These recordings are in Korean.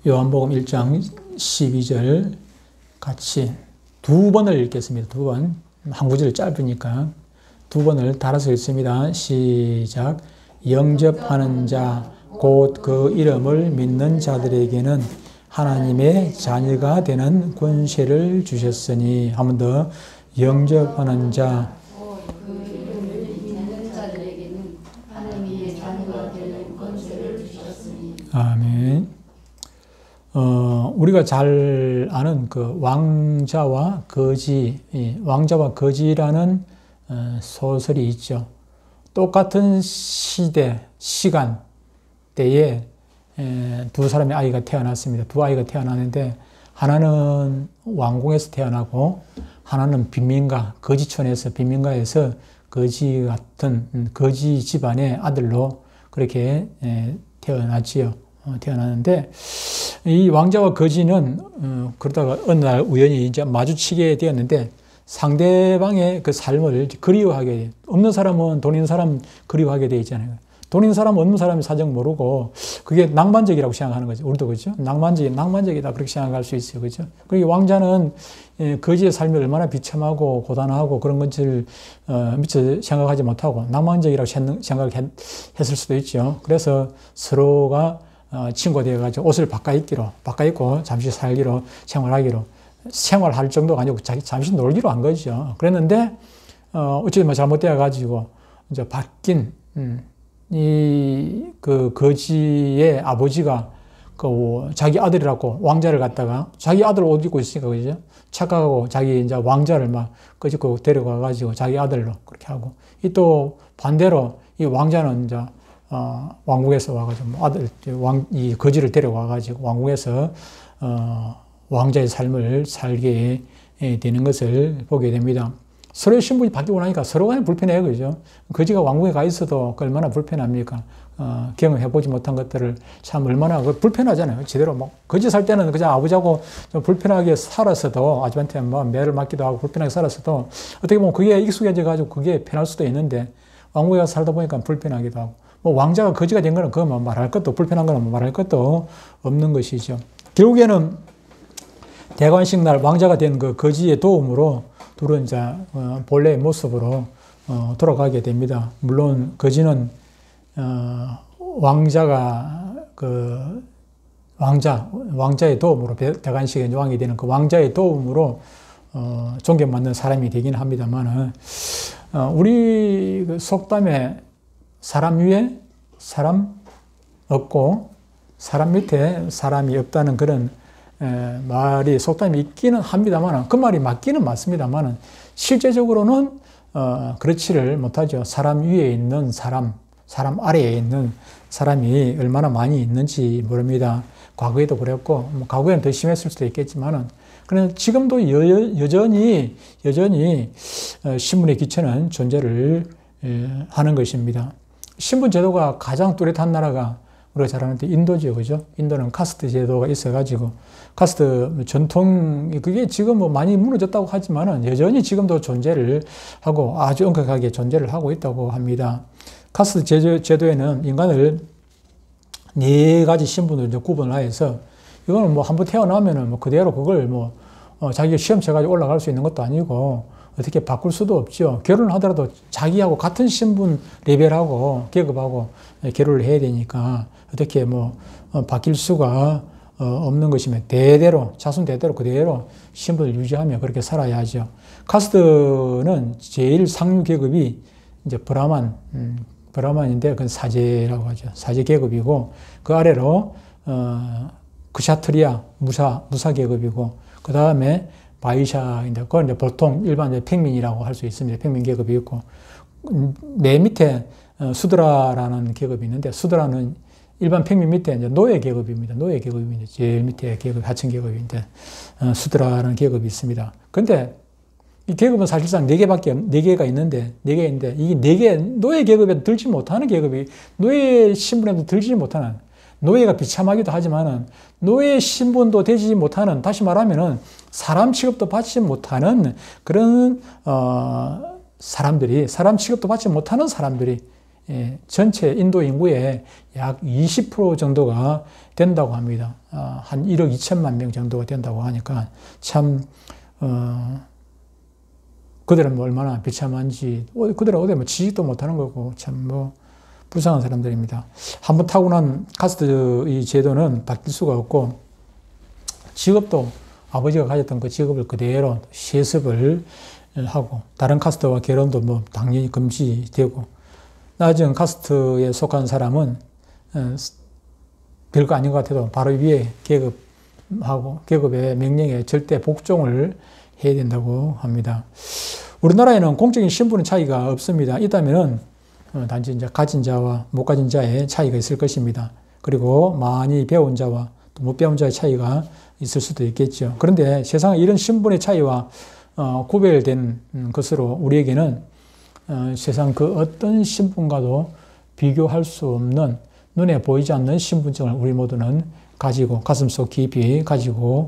요한복음 1장 12절 같이 두 번을 읽겠습니다. 두 번. 한 구절이 짧으니까 두 번을 달아서 읽습니다. 시작. 영접하는 자, 곧 그 이름을 믿는 자들에게는 하나님의 자녀가 되는 권세를 주셨으니. 한 번 더. 영접하는 자, 그 이름을 믿는 자들에게는 하나님의 자녀가 되는 권세를 주셨으니. 아멘. 우리가 잘 아는 그 왕자와 거지, 왕자와 거지라는 소설이 있죠. 똑같은 시대, 시간, 때에 두 사람의 아이가 태어났습니다. 두 아이가 태어나는데 하나는 왕궁에서 태어나고 하나는 빈민가, 거지촌에서 빈민가에서 거지 같은 거지 집안의 아들로 그렇게 태어났지요. 태어났는데 이 왕자와 거지는 그러다가 어느 날 우연히 이제 마주치게 되었는데 상대방의 그 삶을 그리워하게 돼요. 없는 사람은 돈 있는 사람 그리워하게 돼 있잖아요. 돈 있는 사람, 없는 사람의 사정 모르고 그게 낭만적이라고 생각하는 거죠. 우리도 그렇죠. 낭만적이다 그렇게 생각할 수 있어요. 그렇죠. 그리고 왕자는 거지의 삶이 얼마나 비참하고 고단하고 그런 것을 미처 생각하지 못하고 낭만적이라고 생각했을 수도 있죠. 그래서 서로가 친구가 되어가지고 옷을 바꿔 입고 잠시 살기로 생활할 정도가 아니고 잠시 놀기로 한 거죠. 그랬는데 어쨌든 잘못되어가지고 이제 바뀐 그 거지의 아버지가 자기 아들이라고 왕자를 갖다가 자기 아들 옷 입고 있으니까 그죠? 착각하고 자기 이제 왕자를 막 끄집고 데려가가지고 자기 아들로 그렇게 하고 이 반대로 이 왕자는 이제 왕국에서 와가지고 이 거지를 데려와가지고 왕국에서 왕자의 삶을 살게 되는 것을 보게 됩니다. 서로의 신분이 바뀌고 나니까 서로가 불편해요. 그죠? 거지가 왕궁에 가 있어도 얼마나 불편합니까? 경험해보지 못한 것들을 참 얼마나 불편하잖아요. 제대로 거지 살 때는 그냥 아버지하고 좀 불편하게 살았어도, 아버지한테 매를 맞기도 하고 불편하게 살았어도, 어떻게 보면 그게 익숙해져가지고 그게 편할 수도 있는데, 왕궁에 가서 살다 보니까 불편하기도 하고, 왕자가 거지가 된 거는 그거 말할 것도, 불편한 거는 말할 것도 없는 것이죠. 결국에는 대관식 날 왕자가 된 그 거지의 도움으로 둘은 이제 본래의 모습으로 돌아가게 됩니다. 물론 거지는 왕자의 도움으로 대관식의 왕이 되는 그 왕자의 도움으로 존경받는 사람이 되긴 합니다만 우리 그 속담에 사람 위에 사람 없고 사람 밑에 사람이 없다는 그런 말이 속담이 있기는 합니다만 그 말이 맞기는 맞습니다만 실제적으로는 그렇지를 못하죠. 사람 위에 있는 사람 아래에 있는 사람이 얼마나 많이 있는지 모릅니다. 과거에도 그랬고 과거에는 더 심했을 수도 있겠지만은 그런데 지금도 여전히 신분의 기초는 존재를 하는 것입니다. 신분 제도가 가장 뚜렷한 나라가 우리가 잘 아는데 인도죠. 그죠? 인도는 카스트 제도가 있어가지고, 카스트 전통이 그게 지금 많이 무너졌다고 하지만은 여전히 지금도 존재를 하고 아주 엄격하게 존재를 하고 있다고 합니다. 카스트 제도에는 인간을 네 가지 신분을 이제 구분하여서 이거는 한번 태어나면은 그대로 그걸 자기가 시험 쳐가지고 올라갈 수 있는 것도 아니고 어떻게 바꿀 수도 없죠. 결혼을 하더라도 자기하고 같은 신분 레벨하고 계급하고 결혼을 해야 되니까 어떻게 바뀔 수가 없는 것이면 자손 대대로 그대로 신분을 유지하며 그렇게 살아야죠. 카스트는 제일 상류 계급이 이제 브라만인데 그건 사제라고 하죠. 사제 계급이고 그 아래로 크샤트리아 무사 계급이고 그 다음에 바이샤인데 그건 이제 보통 일반 평민이라고 할 수 있습니다. 평민 계급이 있고 맨 밑에 수드라라는 계급이 있는데 수드라는 일반 평민 밑에 이제 노예 계급입니다. 제일 밑에 계급 하층 계급인데 수드라라는 계급이 있습니다. 근데 이 계급은 사실상 4개가 있는데 이게 노예 계급에 들지 못하는 계급이 노예 신분에도 들지 못하는 노예가 비참하기도 하지만은 노예 신분도 되지 못하는 다시 말하면은 사람 취급도 받지 못하는 그런 사람 취급도 받지 못하는 사람들이 전체 인도 인구의 약 20% 정도가 된다고 합니다. 한 1억 2천만 명 정도가 된다고 하니까 참 그들은 뭐 얼마나 비참한지, 그들은 어디 뭐 지식도 못하는 거고 참 뭐 불쌍한 사람들입니다. 한번 타고난 카스트 이 제도는 바뀔 수가 없고, 직업도 아버지가 가졌던 그 직업을 그대로 세습을 하고, 다른 카스트와 결혼도 뭐 당연히 금지되고, 낮은 카스트에 속한 사람은 별거 아닌 것 같아도 바로 위에 계급하고 계급의 명령에 절대 복종을 해야 된다고 합니다. 우리나라에는 공적인 신분의 차이가 없습니다. 있다면은 단지 이제 가진 자와 못 가진 자의 차이가 있을 것입니다. 그리고 많이 배운 자와 또 못 배운 자의 차이가 있을 수도 있겠죠. 그런데 세상에 이런 신분의 차이와 구별된 것으로 우리에게는 세상 그 어떤 신분과도 비교할 수 없는, 눈에 보이지 않는 신분증을 우리 모두는 가지고 가슴속 깊이 가지고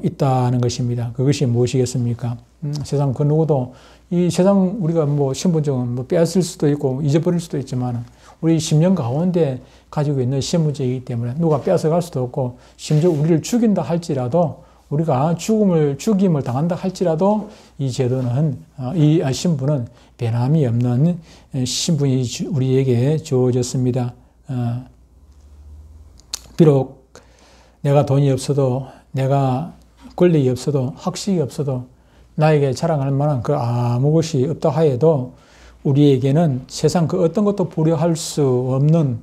있다는 것입니다. 그것이 무엇이겠습니까? 세상 그 누구도 이 세상 우리가 뭐 신분증은 뭐 빼앗을 수도 있고 잊어버릴 수도 있지만, 우리 심령 가운데 가지고 있는 신분증이기 때문에 누가 빼앗아갈 수도 없고, 심지어 우리를 죽인다 할지라도, 우리가 죽임을 당한다 할지라도 이 제도는, 이 신분은 변함이 없는 신분이 우리에게 주어졌습니다. 비록 내가 돈이 없어도, 내가 권력이 없어도, 학식이 없어도, 나에게 자랑할 만한 그 아무 것이 없다 하여도 우리에게는 세상 그 어떤 것도 불효할 수 없는,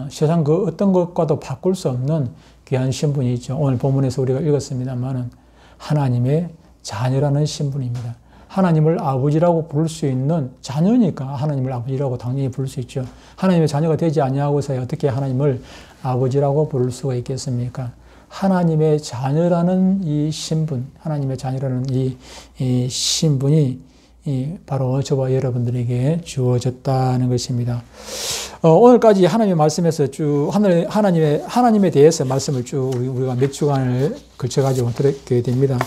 세상 그 어떤 것과도 바꿀 수 없는 귀한 신분이 있죠. 오늘 본문에서 우리가 읽었습니다만은 하나님의 자녀라는 신분입니다. 하나님을 아버지라고 부를 수 있는, 자녀니까 하나님을 아버지라고 당연히 부를 수 있죠. 하나님의 자녀가 되지 아니하고서야 어떻게 하나님을 아버지라고 부를 수가 있겠습니까? 하나님의 자녀라는 이 신분, 하나님의 자녀라는 이 신분이 바로 저와 여러분들에게 주어졌다는 것입니다. 오늘까지 하나님의 말씀에서 쭉 하나님에 대해서 말씀을 쭉 우리가 몇 주간을 걸쳐가지고 들었게 됩니다.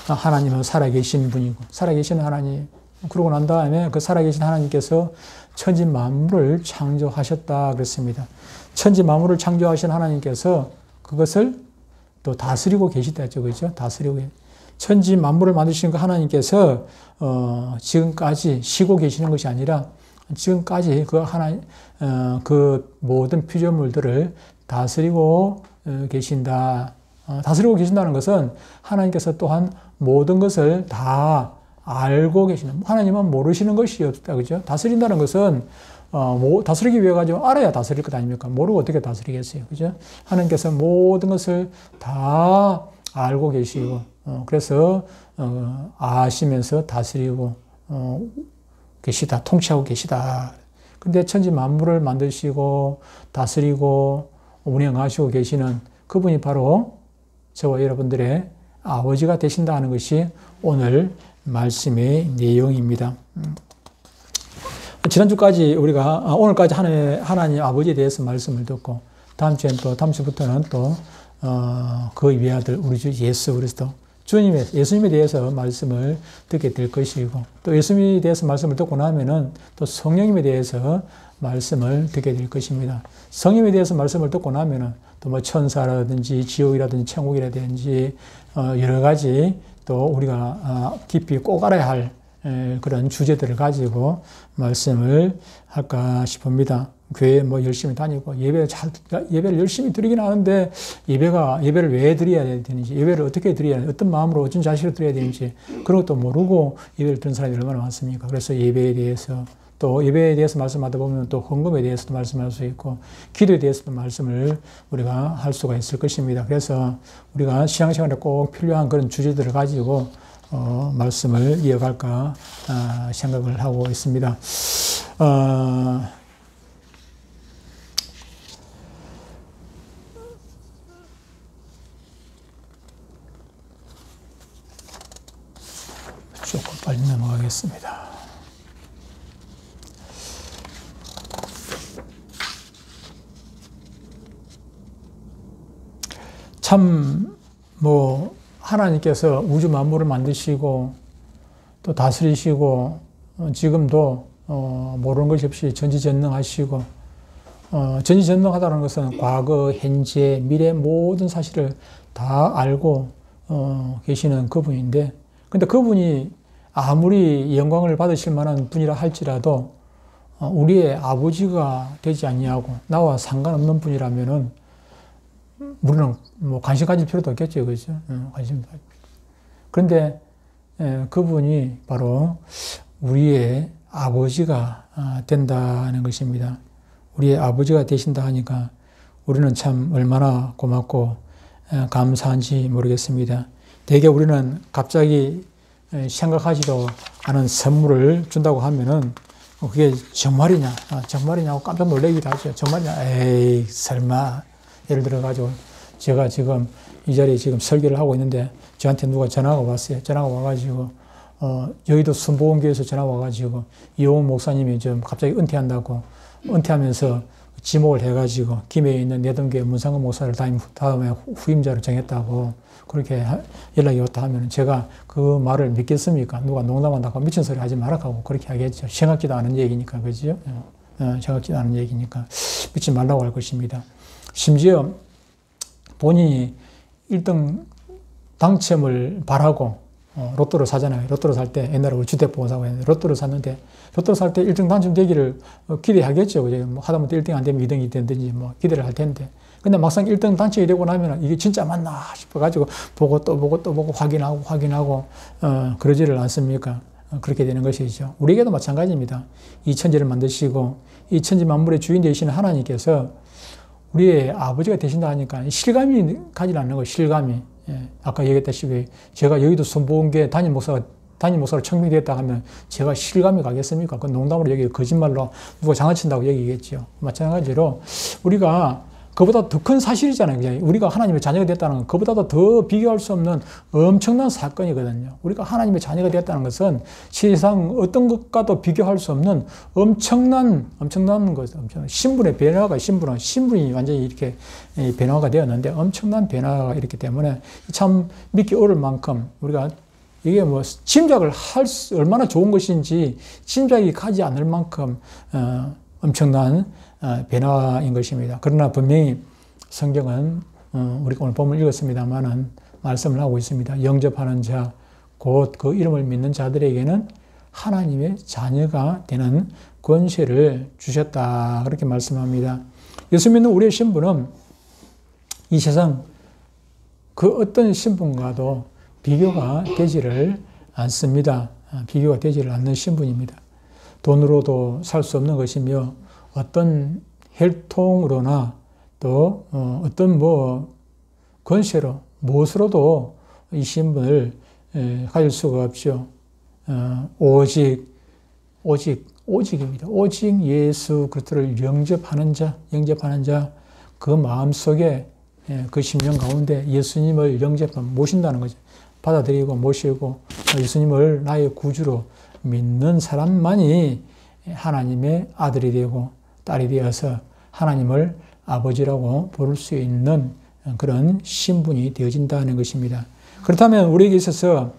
하나님은 살아계신 분이고, 살아계신 하나님. 그러고 난 다음에 그 살아계신 하나님께서 천지 만물을 창조하셨다 그랬습니다. 천지 만물을 창조하신 하나님께서 그것을 또 다스리고 계시다 했죠. 그죠? 다스리고. 천지 만물을 만드신 그 하나님께서, 지금까지 쉬고 계시는 것이 아니라, 지금까지 그 모든 피조물들을 다스리고 계신다. 다스리고 계신다는 것은 하나님께서 또한 모든 것을 다 알고 계시는, 하나님은 모르시는 것이 없다. 그죠? 다스린다는 것은 다스리기 위해 가지고 알아야 다스릴 것 아닙니까? 모르고 어떻게 다스리겠어요? 그죠? 하나님께서 모든 것을 다 알고 계시고, 그래서 아시면서 다스리고 계시다, 통치하고 계시다. 근데 천지 만물을 만드시고 다스리고 운영하시고 계시는 그분이 바로 저와 여러분들의 아버지가 되신다는 것이 오늘 말씀의 내용입니다. 지난주까지 우리가, 오늘까지 하나님 아버지에 대해서 말씀을 듣고, 다음 주부터는 또, 그 외아들, 우리 주 예수 그리스도, 예수님에 대해서 말씀을 듣게 될 것이고, 또 예수님에 대해서 말씀을 듣고 나면은 또 성령님에 대해서 말씀을 듣게 될 것입니다. 성령에 대해서 말씀을 듣고 나면은 또 뭐 천사라든지 지옥이라든지 천국이라든지, 여러 가지 또 우리가 깊이 꼭 알아야 할 그런 주제들을 가지고 말씀을 할까 싶습니다. 교회 뭐 열심히 다니고 예배를 열심히 드리긴 하는데 예배를 왜 드려야 되는지, 예배를 어떻게 드려야 되는지, 어떤 마음으로 어떤 자세로 드려야 되는지 그런 것도 모르고 예배를 드리는 사람이 얼마나 많습니까? 그래서 예배에 대해서 말씀하다 보면 또 헌금에 대해서도 말씀할 수 있고, 기도에 대해서도 말씀을 우리가 할 수가 있을 것입니다. 그래서 우리가 신앙생활에 꼭 필요한 그런 주제들을 가지고 말씀을 이어갈까 생각을 하고 있습니다. 조금 빨리 넘어가겠습니다. 참, 하나님께서 우주 만물을 만드시고 또 다스리시고 지금도 모르는 것이 없이 전지전능하시고, 전지전능하다는 것은 과거, 현재, 미래 모든 사실을 다 알고 계시는 그분인데, 근데 그분이 아무리 영광을 받으실 만한 분이라 할지라도 우리의 아버지가 되지 아니하고 나와 상관없는 분이라면은 우리는 뭐 관심 가질 필요도 없겠죠, 그죠? 관심 가질 필요. 그런데 그분이 바로 우리의 아버지가 된다는 것입니다. 우리의 아버지가 되신다 하니까 우리는 참 얼마나 고맙고 감사한지 모르겠습니다. 대개 우리는 갑자기 생각하지도 않은 선물을 준다고 하면은 그게 정말이냐, 정말이냐고 깜짝 놀라기도 하죠. 정말이냐, 에이, 설마. 예를 들어가지고 제가 지금 이 자리에 지금 설교를 하고 있는데 저한테 누가 전화가 왔어요. 전화가 와가지고 여의도 순복음교회에서 전화 와가지고 이용훈 목사님이 좀 갑자기 은퇴한다고, 은퇴하면서 지목을 해가지고 김해에 있는 내동교회 문상근 목사를 다음에 후임자로 정했다고 그렇게 연락이 왔다 하면 제가 그 말을 믿겠습니까? 누가 농담한다고 미친 소리 하지 말라고 그렇게 하겠죠. 생각지도 않은 얘기니까, 그죠? 생각지도 않은 얘기니까 믿지 말라고 할 것입니다. 심지어 본인이 1등 당첨을 바라고 로또를 사잖아요. 로또를 살 때 옛날에 우리 주택보험 사고 했는데 로또를 샀는데 로또를 살 때 1등 당첨되기를 기대하겠죠. 그죠? 뭐 하다못해 1등 안 되면 2등이 되든지 뭐 기대를 할 텐데. 근데 막상 1등 당첨이 되고 나면 이게 진짜 맞나 싶어가지고 보고 또 보고 또 보고 확인하고 그러지를 않습니까? 그렇게 되는 것이죠. 우리에게도 마찬가지입니다. 이 천지를 만드시고 이 천지 만물의 주인 되시는 하나님께서 우리의 아버지가 되신다 하니까 실감이 가지 않는 거예요. 실감이. 아까 얘기했다시피 제가 여의도 순복음교회 담임 목사로 청명되었다 하면 제가 실감이 가겠습니까? 그건 농담으로 얘기해요. 거짓말로 누가 장난친다고 얘기겠죠. 마찬가지로 우리가 그보다 더 큰 사실이잖아요. 우리가 하나님의 자녀가 됐다는 건 그보다도 더 비교할 수 없는 엄청난 사건이거든요. 우리가 하나님의 자녀가 됐다는 것은 세상 어떤 것과도 비교할 수 없는 엄청난 것, 신분의 변화가 신분이 완전히 이렇게 변화가 되었는데 엄청난 변화가 있기 때문에 참 믿기 어려울 만큼 우리가 이게 뭐 짐작을 얼마나 좋은 것인지 짐작이 가지 않을 만큼 엄청난 변화인 것입니다. 그러나 분명히 성경은 우리가 오늘 본문을 읽었습니다만은 말씀을 하고 있습니다. 영접하는 자, 곧 그 이름을 믿는 자들에게는 하나님의 자녀가 되는 권세를 주셨다. 그렇게 말씀합니다. 예수 믿는 우리의 신분은 이 세상 그 어떤 신분과도 비교가 되지를 않습니다. 비교가 되지를 않는 신분입니다. 돈으로도 살 수 없는 것이며 어떤 혈통으로나 또 어떤 권세로 무엇으로도 이 신분을 가질 수가 없죠. 오직입니다. 오직 예수 그리스도를 영접하는 자, 그 마음속에 그 심령 가운데 예수님을 모신다는 거죠. 받아들이고 모시고 예수님을 나의 구주로 믿는 사람만이 하나님의 아들이 되고 딸이 되어서 하나님을 아버지라고 부를 수 있는 그런 신분이 되어진다는 것입니다. 그렇다면 우리에게 있어서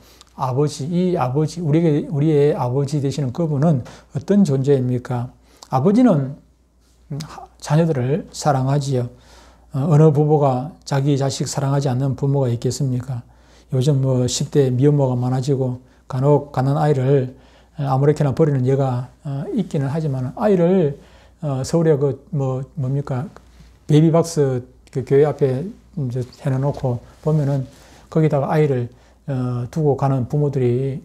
우리의 아버지 되시는 그분은 어떤 존재입니까? 아버지는 자녀들을 사랑하지요. 어느 부모가 자기 자식 사랑하지 않는 부모가 있겠습니까? 요즘 10대 미혼모가 많아지고 간혹 가난 아이를 아무렇게나 버리는 예가 있기는 하지만 아이를 서울에 베이비박스 그 교회 앞에 이제 해놓고 보면은 거기다가 아이를 두고 가는 부모들이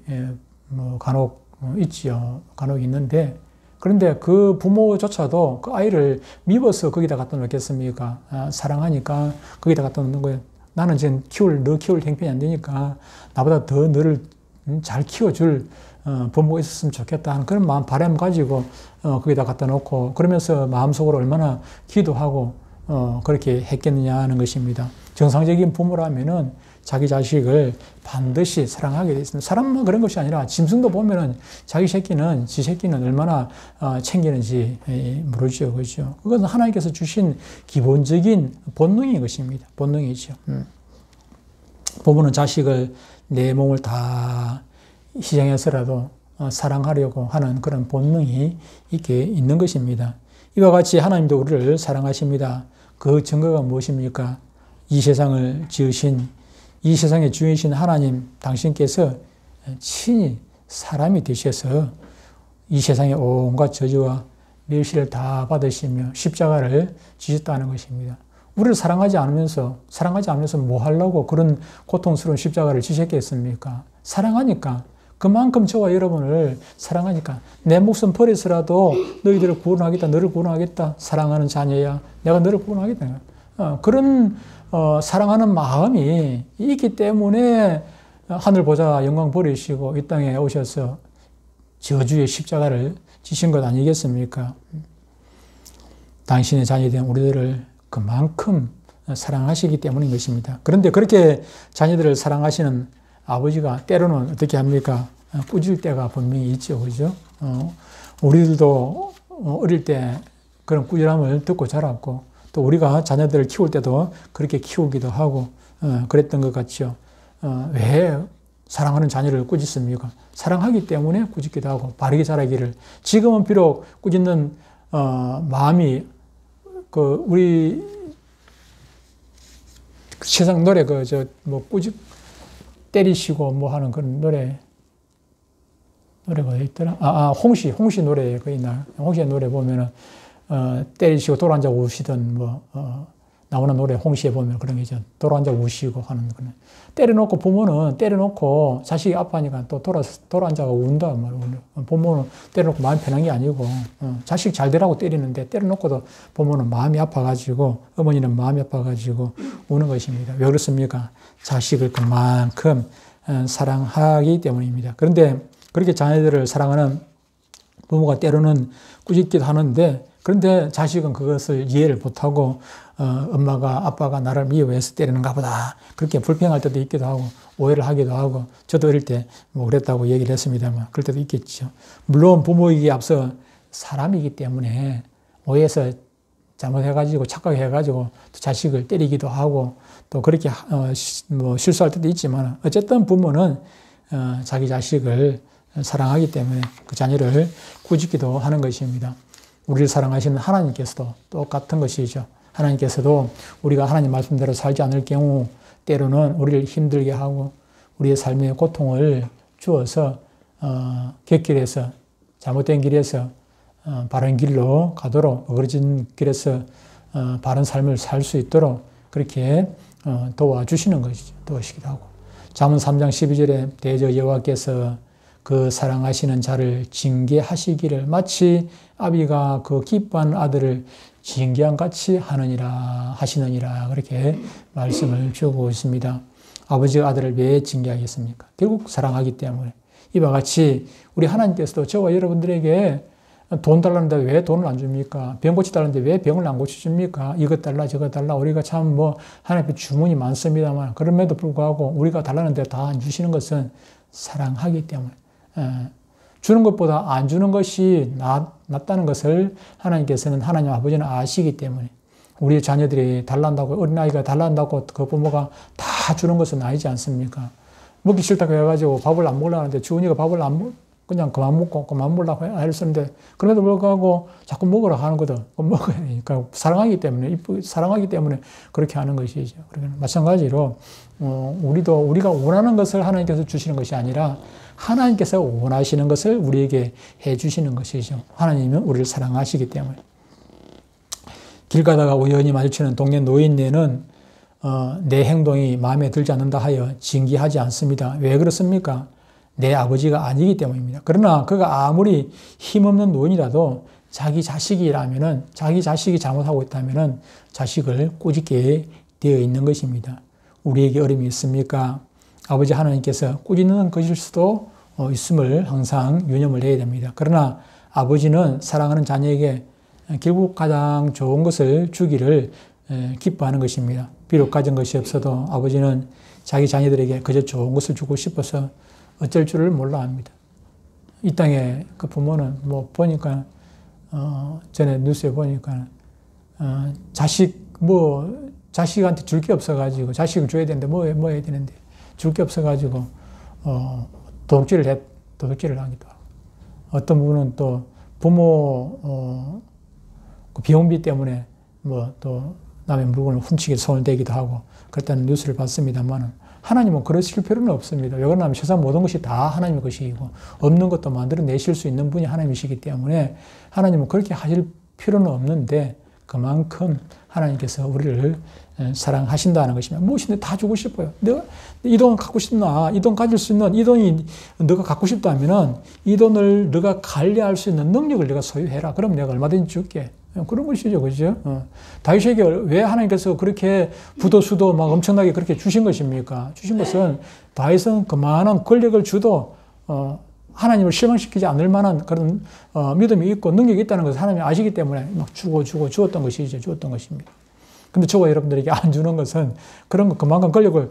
간혹 있지요. 간혹 있는데 그런데 그 부모조차도 그 아이를 미워서 거기다 갖다 놓겠습니까? 사랑하니까 거기다 갖다 놓는 거예요. 나는 지금 너 키울 형편이 안 되니까 나보다 더 너를 잘 키워줄 부모가 있었으면 좋겠다 하는 그런 바람 가지고 거기다 갖다 놓고 그러면서 마음속으로 얼마나 기도하고 그렇게 했겠느냐 하는 것입니다. 정상적인 부모라면은 자기 자식을 반드시 사랑하게 되어 있습니다. 사람만 그런 것이 아니라 짐승도 보면은 지 새끼는 얼마나 챙기는지 모르죠. 그렇죠. 그것은 하나님께서 주신 기본적인 본능인 것입니다. 본능이죠. 부모는 자식을 내 몸을 다 희생해서라도 사랑하려고 하는 그런 본능이 있게 있는 것입니다. 이와 같이 하나님도 우리를 사랑하십니다. 그 증거가 무엇입니까? 이 세상을 지으신, 이 세상의 주인이신 하나님 당신께서 친히 사람이 되셔서 이 세상의 온갖 저주와 멸시를 다 받으시며 십자가를 지셨다는 것입니다. 우리를 사랑하지 않으면서 뭐 하려고 그런 고통스러운 십자가를 지셨겠습니까? 사랑하니까. 그만큼 저와 여러분을 사랑하니까. 내 목숨 버려서라도 너희들을 구원하겠다, 너를 구원하겠다. 사랑하는 자녀야, 내가 너를 구원하겠다. 그런 사랑하는 마음이 있기 때문에 하늘 보좌 영광 버리시고 이 땅에 오셔서 저주의 십자가를 지신 것 아니겠습니까? 당신의 자녀에 대한 우리들을 그만큼 사랑하시기 때문인 것입니다. 그런데 그렇게 자녀들을 사랑하시는 아버지가 때로는 어떻게 합니까? 꾸질 때가 분명히 있죠. 그죠? 우리들도 어릴 때 그런 꾸지람을 듣고 자랐고 또 우리가 자녀들을 키울 때도 그렇게 키우기도 하고 그랬던 것 같죠. 왜 사랑하는 자녀를 꾸짖습니까? 사랑하기 때문에 꾸짖기도 하고 바르게 자라기를. 지금은 비록 꾸짖는 마음이 우리 세상 노래 때리시고 뭐 하는 그런 노래가 어디 있더라? 홍시 노래에 거의 홍시의 노래 보면은 때리시고 돌아앉아 우시던 나오는 노래 홍시에 보면 그런 게 있죠. 돌아앉아 우시고 하는 거는. 때려놓고 부모는 때려놓고 자식이 아파하니까 또 돌아앉아가 운다 말이에요. 부모는 때려놓고 마음이 편한 게 아니고 자식 잘 되라고 때리는데 때려놓고도 부모는 마음이 아파가지고 어머니는 마음이 아파가지고 우는 것입니다. 왜 그렇습니까? 자식을 그만큼 사랑하기 때문입니다. 그런데 그렇게 자녀들을 사랑하는 부모가 때로는 꾸짖기도 하는데 그런데 자식은 그것을 이해를 못하고 엄마가 아빠가 나를 미워해서 때리는가 보다 그렇게 불평할 때도 있기도 하고 오해를 하기도 하고 저도 어릴 때 뭐 그랬다고 얘기를 했습니다만 그럴 때도 있겠죠. 물론 부모이기에 앞서 사람이기 때문에 오해해서 잘못해가지고 착각해가지고 또 자식을 때리기도 하고 또 그렇게 실수할 때도 있지만 어쨌든 부모는 자기 자식을 사랑하기 때문에 그 자녀를 꾸짖기도 하는 것입니다. 우리를 사랑하시는 하나님께서도 똑같은 것이죠. 하나님께서도 우리가 하나님 말씀대로 살지 않을 경우 때로는 우리를 힘들게 하고 우리의 삶의 고통을 주어서 객길에서 잘못된 길에서 바른 길로 가도록 어그러진 길에서 바른 삶을 살 수 있도록 그렇게 도와주시는 것이죠. 도와주시기도 하고 잠언 3장 12절에 대저 여호와께서 그 사랑하시는 자를 징계하시기를 마치 아비가 그 기뻐하는 아들을 징계한 같이 하시느니라 그렇게 말씀을 주고 있습니다. 아버지가 아들을 왜 징계하겠습니까? 결국 사랑하기 때문에. 이와 같이 우리 하나님께서도 저와 여러분들에게 돈 달라는데 왜 돈을 안 줍니까? 병 고치달라는데 왜 병을 안 고쳐줍니까? 이것 달라 저것 달라 우리가 참 하나님 앞에 주문이 많습니다만 그럼에도 불구하고 우리가 달라는데 다 안 주시는 것은 사랑하기 때문에. 주는 것보다 안 주는 것이 낫다는 것을 하나님께서는 하나님 아버지는 아시기 때문에 우리 자녀들이 달란다고 어린아이가 달란다고 그 부모가 다 주는 것은 아니지 않습니까? 먹기 싫다고 해가지고 밥을 안 먹으려고 하는데 주은이가 밥을 그냥 그만 먹고 그만 먹으려고 했었는데 그럼에도 불구하고 자꾸 먹으라고 하는 거든 먹어야 되니까 사랑하기 때문에 그렇게 하는 것이죠. 그러니까 마찬가지로 우리가 원하는 것을 하나님께서 주시는 것이 아니라 하나님께서 원하시는 것을 우리에게 해주시는 것이죠. 하나님은 우리를 사랑하시기 때문에. 길 가다가 우연히 마주치는 동네 노인네는 내 행동이 마음에 들지 않는다 하여 징계하지 않습니다. 왜 그렇습니까? 내 아버지가 아니기 때문입니다. 그러나 그가 아무리 힘없는 노인이라도 자기 자식이 잘못하고 있다면 자식을 꾸짖게 되어 있는 것입니다. 우리에게 어려움이 있습니까? 아버지 하나님께서 꾸짖는 것일 수도 있음을 항상 유념을 해야 됩니다. 그러나 아버지는 사랑하는 자녀에게 결국 가장 좋은 것을 주기를 기뻐하는 것입니다. 비록 가진 것이 없어도 아버지는 자기 자녀들에게 그저 좋은 것을 주고 싶어서 어쩔 줄을 몰라 합니다. 이 땅에 그 부모는 보니까 전에 뉴스에 보니까 자식한테 줄 게 없어가지고 자식을 줘야 되는데 뭐 해야 되는데 줄 게 없어가지고 도둑질을 하기도 하고 어떤 부분은 또 부모 그 비용비 때문에 뭐 또 남의 물건을 훔치게 손을 대기도 하고 그랬다는 뉴스를 봤습니다만 하나님은 그러실 필요는 없습니다. 왜 그러냐면 세상 모든 것이 다 하나님의 것이고 없는 것도 만들어내실 수 있는 분이 하나님이시기 때문에 하나님은 그렇게 하실 필요는 없는데 그만큼 하나님께서 우리를 사랑하신다는 것입니다. 무엇인데 다 주고 싶어요. 내가 이 돈 갖고 싶나? 이 돈 가질 수 있는 이 돈이 너가 갖고 싶다면은 이 돈을 너가 관리할 수 있는 능력을 내가 소유해라. 그럼 내가 얼마든지 줄게. 그런 것이죠. 그죠? 다윗에게 왜 하나님께서 그렇게 부도수도 막 엄청나게 그렇게 주신 것입니까? 주신 것은 다윗은 그만한 권력을 주도 하나님을 실망시키지 않을 만한 그런 믿음이 있고 능력이 있다는 것을 하나님이 아시기 때문에 막 주었던 것이죠. 주었던 것입니다. 근데 저와 여러분들에게 안 주는 것은 그런 거 그만큼 권력을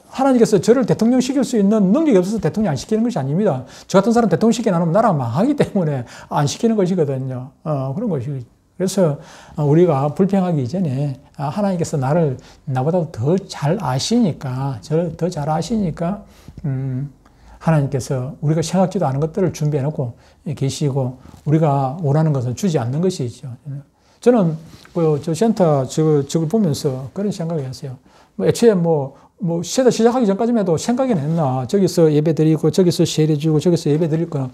하나님께서 저를 대통령 시킬 수 있는 능력이 없어서 대통령 안 시키는 것이 아닙니다. 저 같은 사람 대통령 시키게 나누면 나라가 망하기 때문에 안 시키는 것이거든요. 그런 것이. 그래서 우리가 불평하기 이전에 하나님께서 나보다 더 잘 아시니까, 저를 더 잘 아시니까, 하나님께서 우리가 생각지도 않은 것들을 준비해 놓고 계시고, 우리가 원하는 것은 주지 않는 것이죠. 저는 저 센터 저걸 보면서 그런 생각을 했어요. 애초에 세대 시작하기 전까지만 해도 생각은 했나. 저기서 예배 드리고, 저기서 세례 주고, 저기서 예배 드릴 거는,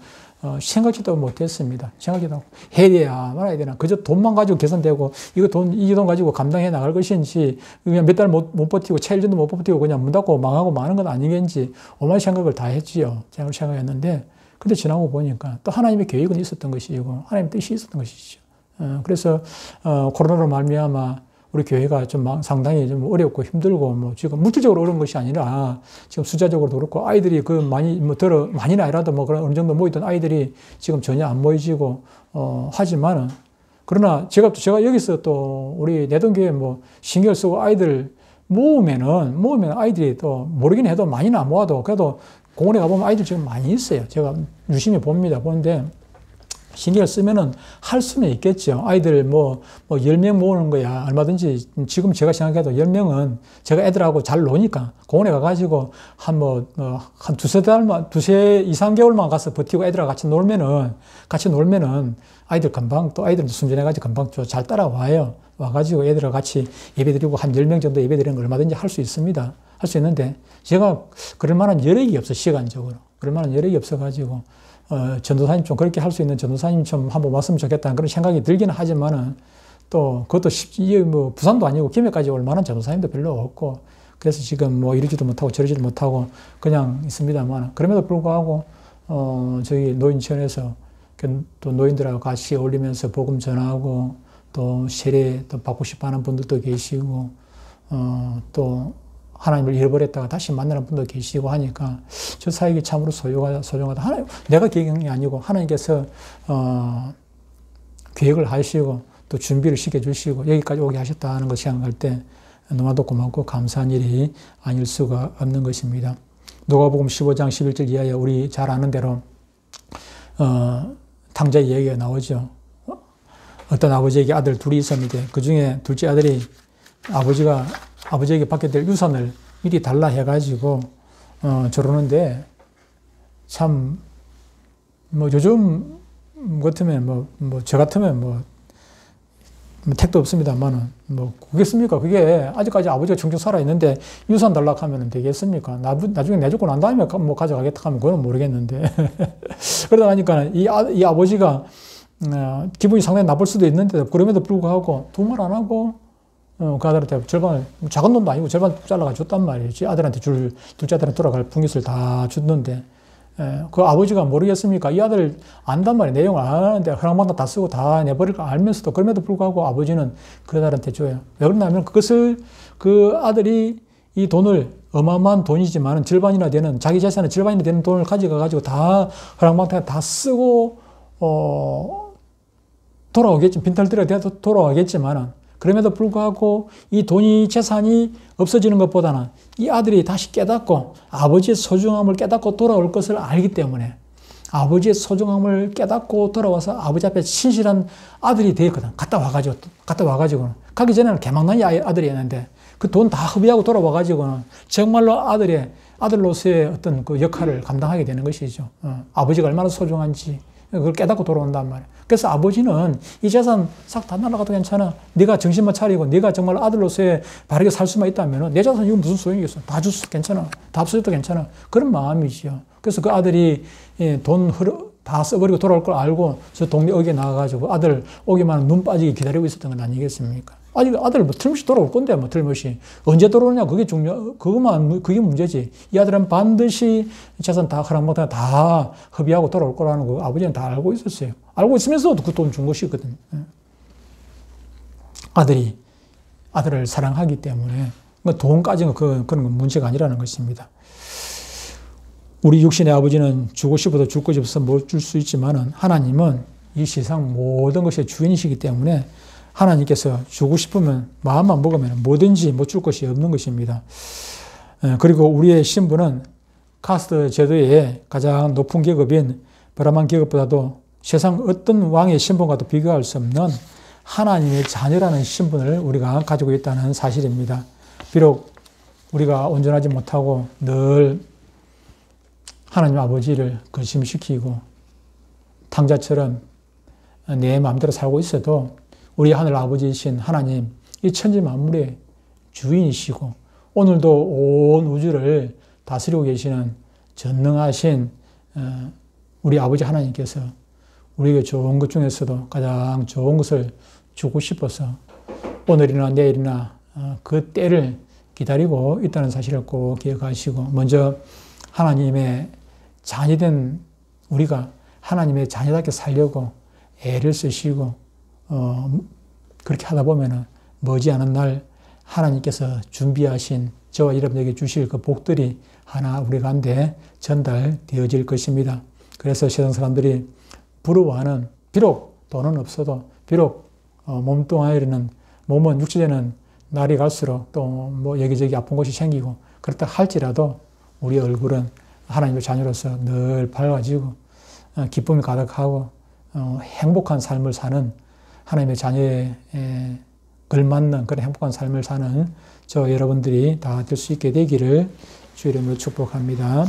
생각지도 못했습니다. 생각지도 않고. 해야 돼야, 말아야 되나. 그저 돈만 가지고 계산되고, 이 돈 가지고 감당해 나갈 것인지, 그냥 몇 달 못 버티고, 차일전도 못 버티고, 그냥 문 닫고 망하고 마는 건 아니겠는지, 오만 생각을 다 했지요. 생각했는데, 근데 지나고 보니까 또 하나님의 계획은 있었던 것이고, 하나님의 뜻이 있었던 것이죠. 그래서, 코로나로 말미암아, 우리 교회가 좀 상당히 좀 어렵고 힘들고, 지금 물질적으로 어려운 것이 아니라, 지금 숫자적으로도 그렇고, 아이들이 많이는 아니라도 그런 어느 정도 모이던 아이들이 지금 전혀 안 모이지고, 하지만은, 그러나 제가 여기서 또 우리 내동교회 신경 쓰고 아이들 모으면 아이들이 또 모르긴 해도 많이는 안 모아도 그래도 공원에 가보면 아이들 지금 많이 있어요. 제가 유심히 보는데, 신경을 쓰면은 할 수는 있겠죠. 아이들 10명 모으는 거야. 얼마든지 지금 제가 생각해도 10명은 제가 애들하고 잘 노니까 공원에 가가지고 한 두세 2, 3개월만 가서 버티고 애들하고 같이 놀면은 아이들 금방 또 아이들도 순전해가지고 금방 잘 따라와요. 와가지고 애들하고 같이 예배 드리고 한 10명 정도 예배 드리는 걸 얼마든지 할 수 있습니다. 할 수 있는데 제가 그럴 만한 여력이 없어, 시간적으로. 그럴 만한 여력이 없어가지고 전도사님 좀 그렇게 할 수 있는 전도사님 좀 한번 왔으면 좋겠다는 그런 생각이 들기는 하지만은 또 그것도 이게 부산도 아니고 김해까지 올 만한 전도사님도 별로 없고 그래서 지금 이러지도 못하고 저러지도 못하고 그냥 있습니다만 그럼에도 불구하고 저희 노인체험에서 또 노인들하고 같이 어울리면서 복음 전하고 또 세례 또 받고 싶어 하는 분들도 계시고 또 하나님을 잃어버렸다가 다시 만나는 분도 계시고 하니까 저 사역이 참으로 소중하다. 내가 계획이 아니고 하나님께서 계획을 하시고 또 준비를 시켜주시고 여기까지 오게 하셨다는 걸 생각할 때 너무나도 고맙고 감사한 일이 아닐 수가 없는 것입니다. 누가복음 15장 11절 이하에 우리 잘 아는 대로 탕자의 얘기가 나오죠. 어떤 아버지에게 아들 둘이 있었는데 그 중에 둘째 아들이 아버지에게 받게 될 유산을 미리 달라 해가지고, 저러는데, 참, 요즘 같으면, 저 같으면 택도 없습니다만은, 그겠습니까? 그게 아직까지 아버지가 청청 살아있는데, 유산 달라고 하면 되겠습니까? 나중에 내주고 난 다음에 가져가겠다 하면 그건 모르겠는데. 그러다 보니까 이 아버지가, 기분이 상당히 나쁠 수도 있는데, 그럼에도 불구하고, 두 말 안 하고, 그 아들한테 절반을, 작은 돈도 아니고 절반 잘라가 줬단 말이지. 아들한테 둘째 아들한테 돌아갈 풍깃을 다 줬는데, 그 아버지가 모르겠습니까? 이 아들 안단 말이에요. 내용을 아는데 허락받다 다 쓰고 다 내버릴 거 알면서도 그럼에도 불구하고 아버지는 그 아들한테 줘요. 왜 그러냐면 그 아들이 이 돈을 어마어마한 돈이지만 절반이나 되는, 자기 재산의 절반이나 되는 돈을 가져가가지고 다 허락받다 다 쓰고, 돌아오겠지. 빈털들에 돌아오겠지만은 그럼에도 불구하고 이 돈이 재산이 없어지는 것보다는 이 아들이 다시 깨닫고 아버지의 소중함을 깨닫고 돌아올 것을 알기 때문에 아버지의 소중함을 깨닫고 돌아와서 아버지 앞에 신실한 아들이 되었거든. 갔다 와가지고는. 가기 전에는 개망난이 아들이었는데 그 돈 다 허비하고 돌아와가지고는 정말로 아들로서의 어떤 그 역할을 감당하게 되는 것이죠. 아버지가 얼마나 소중한지 그걸 깨닫고 돌아온단 말이에요. 그래서 아버지는 이 재산 싹 다 날아가도 괜찮아. 네가 정신만 차리고 네가 정말 아들로서의 바르게 살 수만 있다면 내 재산 이거 무슨 소용이겠어. 다 줬어. 괜찮아. 다 없어져도 괜찮아. 그런 마음이지요. 그래서 그 아들이 돈 다 써버리고 돌아올 걸 알고 저 동네 어귀에 나가가지고 아들 오기만 하면 눈 빠지게 기다리고 있었던 건 아니겠습니까? 아직 아들 뭐 틀림없이 돌아올 건데 뭐 틀림없이 언제 돌아오느냐 그게 그게 문제지. 이 아들은 반드시 재산 다 허락받아 다 허비하고 돌아올 거라는 거 아버지는 다 알고 있었어요. 알고 있으면서도 그 돈 준 것이거든. 아들을 사랑하기 때문에 돈까지는 그런 건 문제가 아니라는 것입니다. 우리 육신의 아버지는 주고 싶어도 줄 것이 없어서 못 줄 수 있지만은 하나님은 이 세상 모든 것의 주인이시기 때문에 하나님께서 주고 싶으면 마음만 먹으면 뭐든지 못 줄 것이 없는 것입니다. 그리고 우리의 신분은 카스트 제도의 가장 높은 계급인 브라만 계급보다도 세상 어떤 왕의 신분과도 비교할 수 없는 하나님의 자녀라는 신분을 우리가 가지고 있다는 사실입니다. 비록 우리가 온전하지 못하고 늘 하나님 아버지를 근심시키고 탕자처럼 내 마음대로 살고 있어도 우리 하늘 아버지이신 하나님, 이 천지 만물의 주인이시고 오늘도 온 우주를 다스리고 계시는 전능하신 우리 아버지 하나님께서 우리에게 좋은 것 중에서도 가장 좋은 것을 주고 싶어서 오늘이나 내일이나 그 때를 기다리고 있다는 사실을 꼭 기억하시고 먼저 하나님의 자녀된 우리가 하나님의 자녀답게 살려고 애를 쓰시고 그렇게 하다 보면은 머지않은 날 하나님께서 준비하신 저와 여러분에게 주실 그 복들이 하나 우리 가운데 전달되어질 것입니다. 그래서 세상 사람들이 부러워하는 비록 돈은 없어도 비록 몸뚱아리는 몸은 육체되는 날이 갈수록 또 뭐 여기저기 아픈 곳이 생기고 그렇다 할지라도 우리 얼굴은 하나님의 자녀로서 늘 밝아지고 기쁨이 가득하고 행복한 삶을 사는 하나님의 자녀에 걸맞는 그런 행복한 삶을 사는 저 여러분들이 다 될 수 있게 되기를 주의 이름으로 축복합니다.